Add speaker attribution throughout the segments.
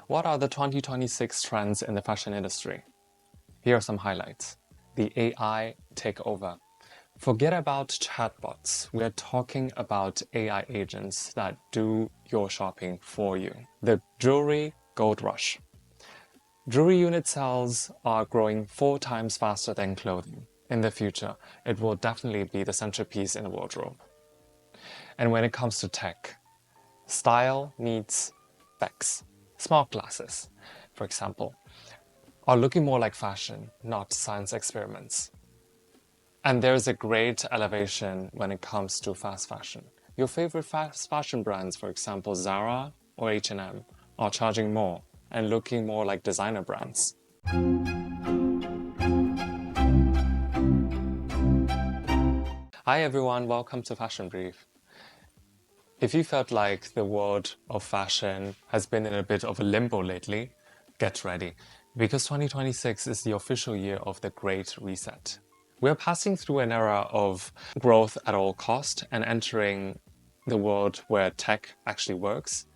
Speaker 1: What are the 2026 trends in the fashion industry? Here are some highlights. The AI takeover. Forget about chatbots. We're talking about AI agents that do your shopping for you. The jewelry gold rush. Jewelry unit sales are growing 4 times faster than clothing. In the future, it will definitely be the centerpiece in a wardrobe. And when it comes to tech, style meets specs. Smart glasses, for example, are looking more like fashion, not science experiments. And there's a great elevation when it comes to fast fashion. Your favorite fast fashion brands, for example, Zara or H&M, are charging more and looking more like designer brands. Hi everyone, welcome to Fashion Brief. If you felt like the world of fashion has been in a bit of a limbo lately, get ready, because 2026 is the official year of the Great Reset. We're passing through an era of growth at all cost and entering the world where tech actually works.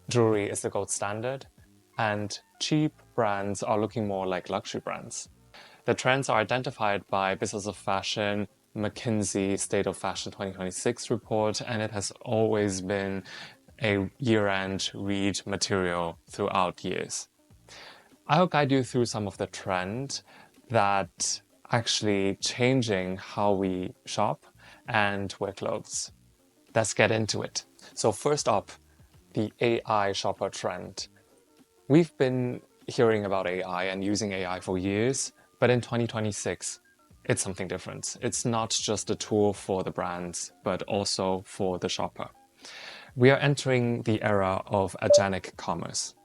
Speaker 1: Jewelry is the gold standard, and cheap brands are looking more like luxury brands. The trends are identified by Business of Fashion, McKinsey State of Fashion 2026 report, and it has always been a year-end read material throughout years. I'll guide you through some of the trend that actually changing how we shop and wear clothes. Let's get into it. So first up, the AI shopper trend. We've been hearing about AI and using AI for years, but in 2026, it's something different. It's not just a tool for the brands, but also for the shopper. We are entering the era of agentic commerce.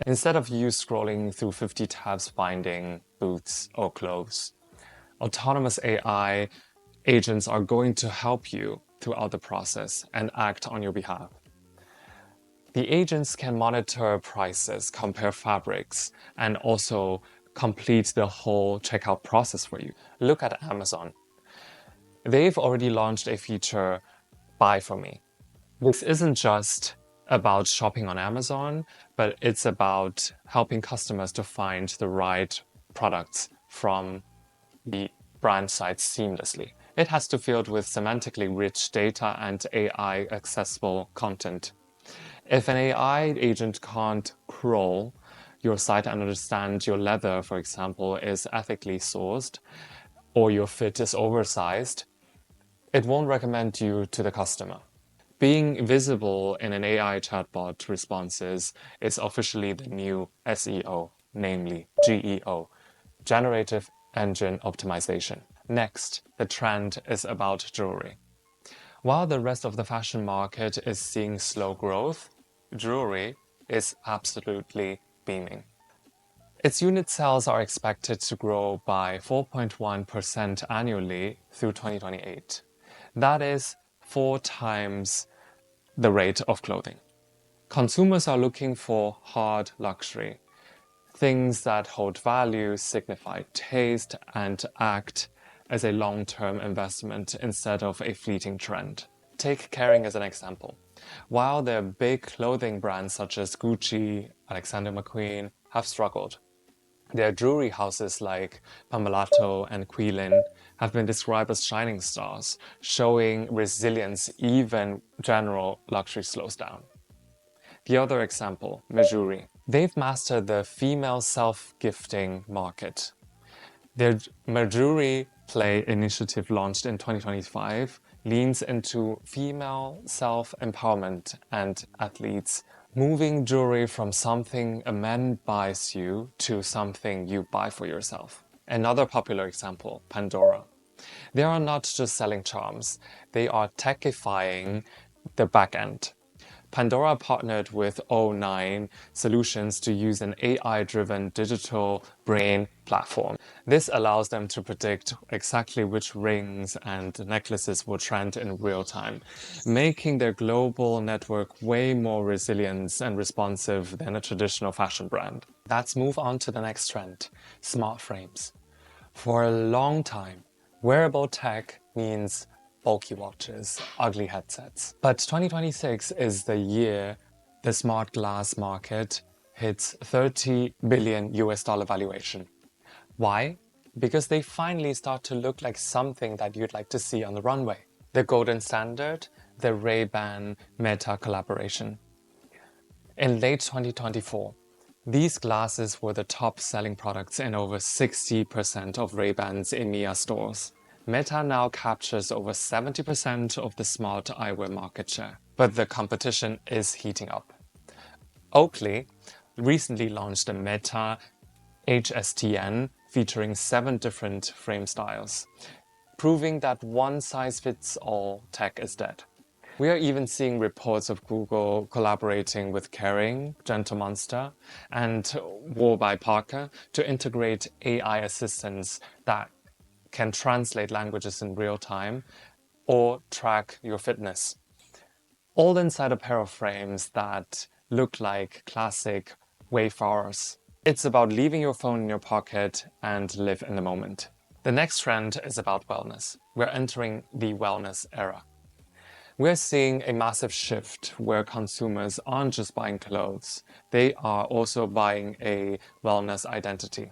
Speaker 1: Instead of you scrolling through 50 tabs finding boots or clothes, autonomous AI agents are going to help you throughout the process and act on your behalf. The agents can monitor prices, compare fabrics, and also complete the whole checkout process for you. Look at Amazon. They've already launched a feature, Buy For Me. This isn't just about shopping on Amazon, but it's about helping customers to find the right products from the brand sites seamlessly. It has to be filled with semantically rich data and AI accessible content. If an AI agent can't crawl your site and understand your leather, for example, is ethically sourced, or your fit is oversized, it won't recommend you to the customer. Being visible in an AI chatbot responses is officially the new SEO, namely GEO, Generative Engine Optimization. Next, the trend is about jewelry. While the rest of the fashion market is seeing slow growth, jewelry is absolutely beaming. Its unit sales are expected to grow by 4.1% annually through 2028. That is 4 times the rate of clothing. Consumers are looking for hard luxury, things that hold value, signify taste, and act as a long-term investment instead of a fleeting trend. Take Kering as an example. While their big clothing brands such as Gucci, Alexander McQueen have struggled, their jewelry houses like Pomellato and Quilin have been described as shining stars, showing resilience even general luxury slows down. The other example, Mejuri. They've mastered the female self-gifting market. Their Mejuri Play initiative launched in 2025 leans into female self-empowerment and athletes, moving jewelry from something a man buys you to something you buy for yourself. Another popular example, Pandora. They are not just selling charms, they are techifying the back end. Pandora partnered with O9 Solutions to use an AI-driven digital brain platform. This allows them to predict exactly which rings and necklaces will trend in real time, making their global network way more resilient and responsive than a traditional fashion brand. Let's move on to the next trend, smart frames. For a long time, wearable tech means bulky watches, ugly headsets. But 2026 is the year the smart glass market hits 30 billion US dollar valuation. Why? Because they finally start to look like something that you'd like to see on the runway. The golden standard, the Ray-Ban Meta collaboration. In late 2024, these glasses were the top-selling products in over 60% of Ray-Ban's EMEA stores. Meta now captures over 70% of the smart eyewear market share. But the competition is heating up. Oakley recently launched a Meta HSTN featuring 7 different frame styles, proving that one-size-fits-all tech is dead. We are even seeing reports of Google collaborating with Kering, Gentle Monster, and Warby Parker to integrate AI assistants that can translate languages in real time or track your fitness. All inside a pair of frames that look like classic wayfarers. It's about leaving your phone in your pocket and live in the moment. The next trend is about wellness. We're entering the wellness era. We're seeing a massive shift where consumers aren't just buying clothes, they are also buying a wellness identity.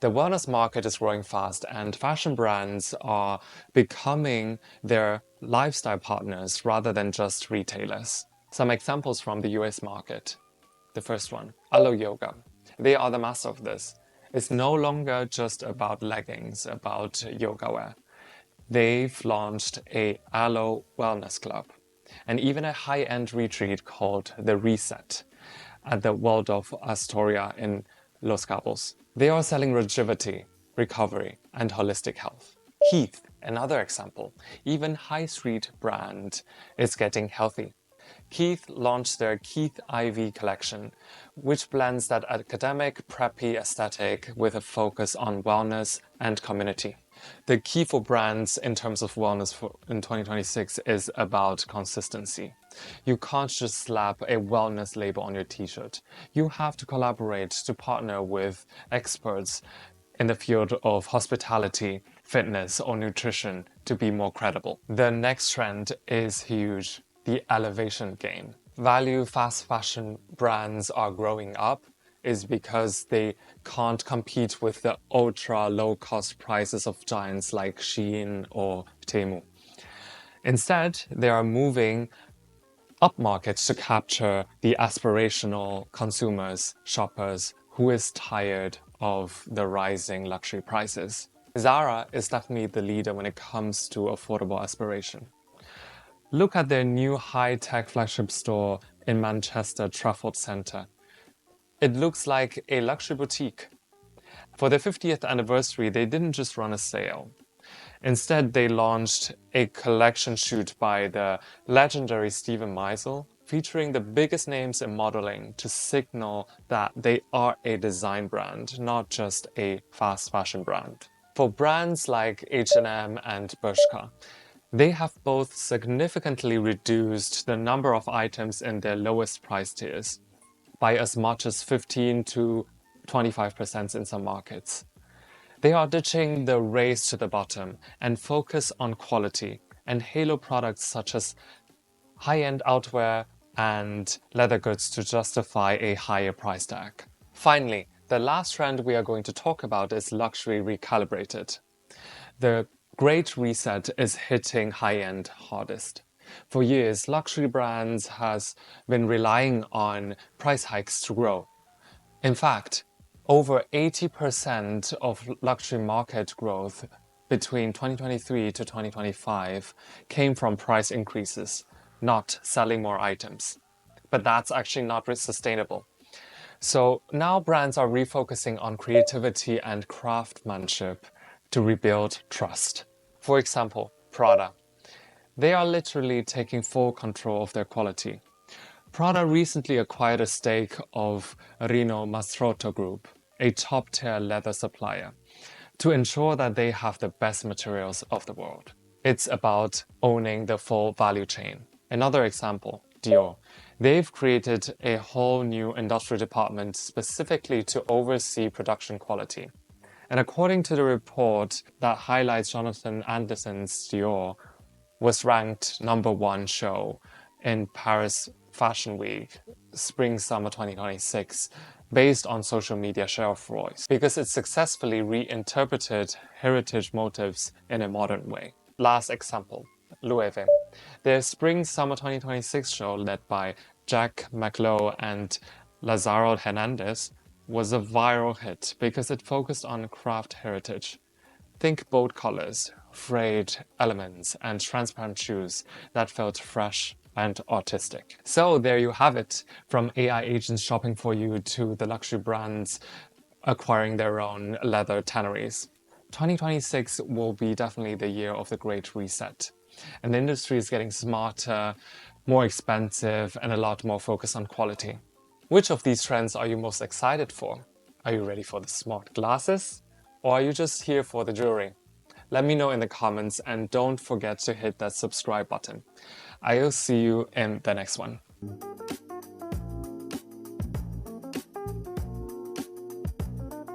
Speaker 1: The wellness market is growing fast and fashion brands are becoming their lifestyle partners rather than just retailers. Some examples from the US market. The first one, Alo Yoga. They are the master of this. It's no longer just about leggings, about yoga wear. They've launched a Alo Wellness Club and even a high-end retreat called The Reset at the Waldorf Astoria in Los Cabos. They are selling longevity, recovery, and holistic health. Kith, another example, even high street brand, is getting healthy. Kith launched their Kith IV collection, which blends that academic, preppy aesthetic with a focus on wellness and community. The key for brands in terms of wellness in 2026 is about consistency. You can't just slap a wellness label on your t-shirt. You have to collaborate to partner with experts in the field of hospitality, fitness, or nutrition to be more credible. The next trend is huge, the elevation game. Value fast fashion brands are growing up is because they can't compete with the ultra low cost prices of giants like Shein or Temu. Instead, they are moving upmarket to capture the aspirational consumers, shoppers, who is tired of the rising luxury prices. Zara is definitely the leader when it comes to affordable aspiration. Look at their new high-tech flagship store in Manchester Trafford Centre. It looks like a luxury boutique. For their 50th anniversary, they didn't just run a sale. Instead, they launched a collection shoot by the legendary Steven Meisel, featuring the biggest names in modeling to signal that they are a design brand, not just a fast fashion brand. For brands like H&M and Bershka, they have both significantly reduced the number of items in their lowest price tiers by as much as 15 to 25% in some markets. They are ditching the race to the bottom and focus on quality and halo products such as high-end outerwear and leather goods to justify a higher price tag. Finally, the last trend we are going to talk about is luxury recalibrated. The Great Reset is hitting high-end hardest. For years, luxury brands has been relying on price hikes to grow. In fact, over 80% of luxury market growth between 2023 to 2025 came from price increases, not selling more items. But that's actually not sustainable. So now brands are refocusing on creativity and craftsmanship to rebuild trust. For example, Prada. They are literally taking full control of their quality. Prada recently acquired a stake of Rino Mastrotto Group, a top-tier leather supplier, to ensure that they have the best materials of the world. It's about owning the full value chain. Another example, Dior. They've created a whole new industrial department specifically to oversee production quality. And according to the report that highlights Jonathan Anderson's Dior, was ranked #1 show in Paris Fashion Week Spring-Summer 2026 based on social media share of voice because it successfully reinterpreted heritage motifs in a modern way. Last example, Loewe. Their Spring-Summer 2026 show led by Jack McLowe and Lazaro Hernandez was a viral hit because it focused on craft heritage. Think bold colors, frayed elements, and transparent shoes that felt fresh and artistic. So there you have it, from AI agents shopping for you to the luxury brands acquiring their own leather tanneries. 2026 will be definitely the year of the Great Reset. And the industry is getting smarter, more expensive, and a lot more focused on quality. Which of these trends are you most excited for? Are you ready for the smart glasses? Or are you just here for the jewelry? Let me know in the comments and don't forget to hit that subscribe button. I'll see you in the next one.